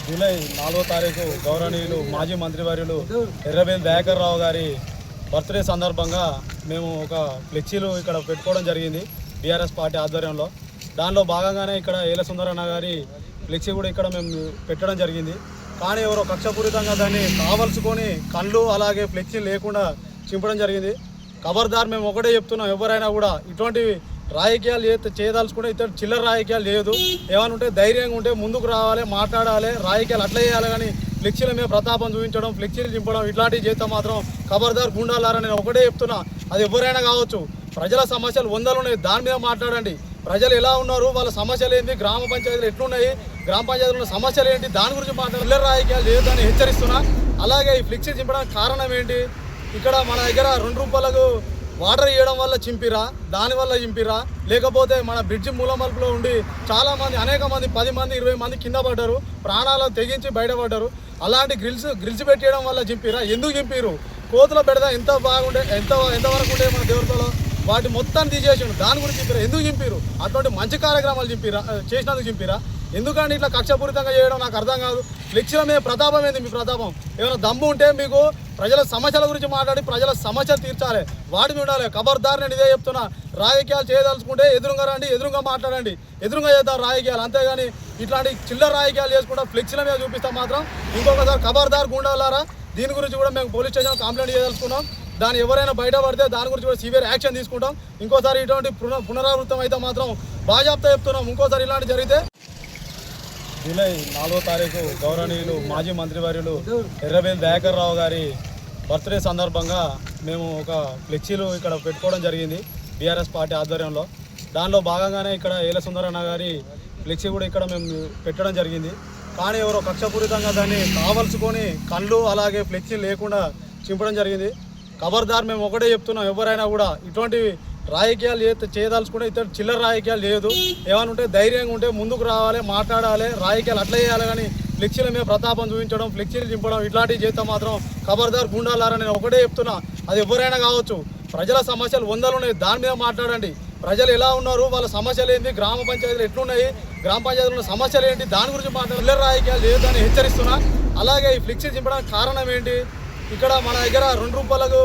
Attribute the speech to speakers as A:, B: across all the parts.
A: July 4వ తారీఖు గౌరవనీయులు మాజీ మంత్రివర్యులు ఎర్రబెల్లి దయాకర్ రావు గారి బర్త్డే సందర్భంగా మేము ఒక ఫ్లెక్సీలు ఇక్కడ పెట్టుకోవడం జరిగింది బీఆర్ఎస్ పార్టీ ఆధ్వర్యంలో. దానిలో భాగంగానే ఇక్కడ ఏల సుందరన్న గారి ఫ్లెక్సీ కూడా ఇక్కడ మేము పెట్టడం జరిగింది. కానీ ఎవరో కక్షపూరితంగా దాన్ని కావలసుకొని కళ్ళు అలాగే ఫ్లెక్సీ లేకుండా చింపడం జరిగింది. ఖబర్దార్ మేము ఒకటే చెప్తున్నాం, ఎవరైనా కూడా ఇటువంటి రాజకీయాలు చేయదలుచుకుంటే ఇతర చిల్లర రాజకీయాలు చేయదు. ఏమైనా ఉంటే ధైర్యంగా ఉంటే ముందుకు రావాలి, మాట్లాడాలి, రాజకీయాలు అట్లా చేయాలి. కానీ ఫ్లెక్సీల మీద ప్రతాపం చూపించడం, ఫ్లెక్సీలు చింపడం ఇట్లాంటివి చేస్తే మాత్రం ఖబర్దార్ గుండాలారా. నేను ఒకటే చెప్తున్నా, అది ఎవరైనా కావచ్చు. ప్రజల సమస్యలు వందలు ఉన్నాయి, దాని మీద మాట్లాడండి. ప్రజలు ఎలా ఉన్నారు, వాళ్ళ సమస్యలు ఏంటి, గ్రామ పంచాయతీలు ఎట్లున్నాయి, గ్రామ పంచాయతీలో ఉన్న సమస్యలు ఏంటి, దాని గురించి మాట్లాడాలి. చిల్లర రాజకీయాలు చేయొద్దని హెచ్చరిస్తున్నా. అలాగే ఈ ఫ్లెక్సీ చింపడానికి కారణం ఏంటి, ఇక్కడ మన దగ్గర 2 రూపాయలకు వాటర్ ఇవ్వడం వల్ల చింపిరా, దానివల్ల చింపిరా, లేకపోతే మన బ్రిడ్జి మూలమలుపులో ఉండి చాలామంది అనేక మంది 10 మంది 20 మంది కింద పడ్డారు, ప్రాణాలను తెగించి బయటపడ్డారు. అలాంటి గ్రిల్స్ పెట్టేయడం వల్ల చింపిరా, ఎందుకు చింపిరు? కోతుల పెడదా ఎంత బాగుండే ఎంతవరకు ఉండే మన దేవతలో వాటి మొత్తం తీసేసాడు, దాని గురించి చింపిరా, ఎందుకు చింపిరు? అటువంటి మంచి కార్యక్రమాలు చేసినందుకు చింపిరా. ఎందుకంటే ఇట్లా కక్షపూరితంగా చేయడం నాకు అర్థం కాదు. ఫ్లెక్సీల మీద ప్రతాపం ఏంది? మీ ప్రతాపం ఏమైనా దమ్ము ఉంటే మీకు ప్రజల సమస్యల గురించి మాట్లాడి ప్రజల సమస్యలు తీర్చాలి, వాటి మీద ఉండాలి. ఖబర్దార్ నేను ఇదే చెప్తున్నా, రాజకీయాలు చేయదలుచుకుంటే ఎదురుగా రండి, ఎదురుగా మాట్లాడండి, ఎదురుగా చేద్దాం రాజకీయాలు. అంతేగాని ఇట్లాంటి చిల్లర రాజకీయాలు చేసుకుంటా ఫ్లెక్సీల మీద చూపిస్తాం మాత్రం ఇంకొకసారి ఖబర్దార్ గుండాలారా. దీని గురించి కూడా మేము పోలీస్ స్టేషన్ కంప్లైంట్ చేయదలుచుకున్నాం. దాన్ని ఎవరైనా బయటపడితే దాని గురించి కూడా సివియర్ యాక్షన్ తీసుకుంటాం. ఇంకోసారి ఇటువంటి పునరావృతం అయితే మాత్రం బాజాప్తా చెప్తున్నాం. ఇంకోసారి ఇలాంటి జరిగితే జూలై 4వ తారీఖు గౌరవనీయులు మాజీ మంత్రివర్యులు ఎర్రబెల్లి దయాకర్ రావు గారి బర్త్డే సందర్భంగా మేము ఒక ఫ్లెక్సీలు ఇక్కడ పెట్టుకోవడం జరిగింది బీఆర్ఎస్ పార్టీ ఆధ్వర్యంలో. దానిలో భాగంగానే ఇక్కడ ఏల సుందరన్న గారి ఫ్లెక్సీ కూడా ఇక్కడ మేము పెట్టడం జరిగింది. కానీ ఎవరో కక్షపూరితంగా దాన్ని కావలసుకొని కళ్ళు అలాగే ఫ్లెక్సీ లేకుండా చింపడం జరిగింది. ఖబర్దార్ మేము ఒకటే చెప్తున్నాం, ఎవరైనా కూడా ఇటువంటి రాజకీయాలు చేయదలుచుకుంటే ఇతర చిల్లర రాజకీయాలు చేయదు. ఏమైనా ఉంటే ధైర్యంగా ఉంటే ముందుకు రావాలి, మాట్లాడాలి, రాజకీయాలు అట్లా చేయాలి. కానీ ఫ్లెక్సీల మీద ప్రతాపం చూపించడం, ఫ్లెక్సీలు చింపడం ఇట్లాంటివి చేస్తే మాత్రం ఖబర్దార్ గుండాలారా. నేను ఒకటే చెప్తున్నా, అది ఎవరైనా కావచ్చు. ప్రజల సమస్యలు వందలు ఉన్నాయి, దాని మీద మాట్లాడండి. ప్రజలు ఎలా ఉన్నారు, వాళ్ళ సమస్యలు ఏంటి, గ్రామ పంచాయతీలు ఎట్లున్నాయి, గ్రామ పంచాయతీలో ఉన్న సమస్యలు ఏంటి, దాని గురించి మాట్లాడాలి. చిల్లర రాజకీయాలు చేయొద్దని హెచ్చరిస్తున్నా. అలాగే ఈ ఫ్లెక్సీ చింపడానికి కారణం ఏంటి, ఇక్కడ మన దగ్గర 2 రూపాయలకు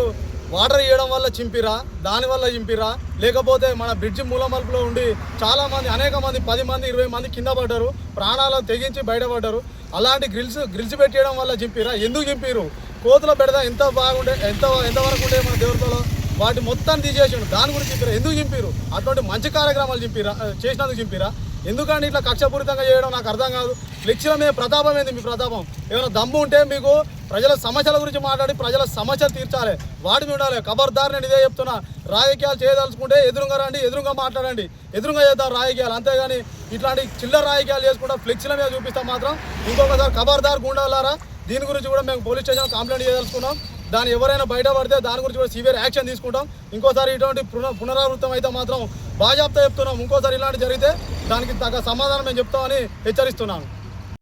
A: వాటర్ ఇవ్వడం వల్ల చింపిరా, దానివల్ల చింపిరా, లేకపోతే మన బ్రిడ్జి మూలమలుపులో ఉండి చాలామంది అనేక మంది 10 మంది 20 మంది కింద పడ్డారు, ప్రాణాలను తెగించి బయటపడ్డారు. అలాంటి గ్రిల్స్ పెట్టేయడం వల్ల చింపిరా, ఎందుకు చింపిరు? కోతుల పెడదా ఎంత బాగుండే ఎంతవరకు ఉండే మన దేవతలో వాటి మొత్తం తీసేసాడు, దాని గురించి చింపిరా, ఎందుకు చింపిరు? అటువంటి మంచి కార్యక్రమాలు చేసినందుకు చింపిరా. ఎందుకంటే ఇట్లా కక్షపూరితంగా చేయడం నాకు అర్థం కాదు. ఫ్లెక్సీల మీద ప్రతాపం ఏంది? మీ ప్రతాపం ఏమైనా దమ్ము ఉంటే మీకు ప్రజల సమస్యల గురించి మాట్లాడి ప్రజల సమస్యలు తీర్చాలి, వాటి మీద ఉండాలి. ఖబర్దార్ నేను ఇదే చెప్తున్నా, రాజకీయాలు చేయదలుచుకుంటే ఎదురుగా రండి, ఎదురుగా మాట్లాడండి, ఎదురుగా చేద్దాం రాజకీయాలు. అంతేగాని ఇట్లాంటి చిల్లర రాజకీయాలు చేసుకుంటా ఫ్లెక్సీల మీద చూపిస్తాం మాత్రం ఇంకొకసారి ఖబర్దార్ గుండాలారా. దీని గురించి కూడా మేము పోలీస్ స్టేషన్ కంప్లైంట్ చేయదలుచుకున్నాం. దాన్ని ఎవరైనా బయటపడితే దాని గురించి కూడా సివియర్ యాక్షన్ తీసుకుంటాం. ఇంకోసారి ఇటువంటి పునరావృతం అయితే మాత్రం బాజాప్తా చెప్తున్నాం. ఇంకోసారి ఇలాంటి జరిగితే దానికి తగ్గ సమాధానం మేము చెప్తామని హెచ్చరిస్తున్నాను.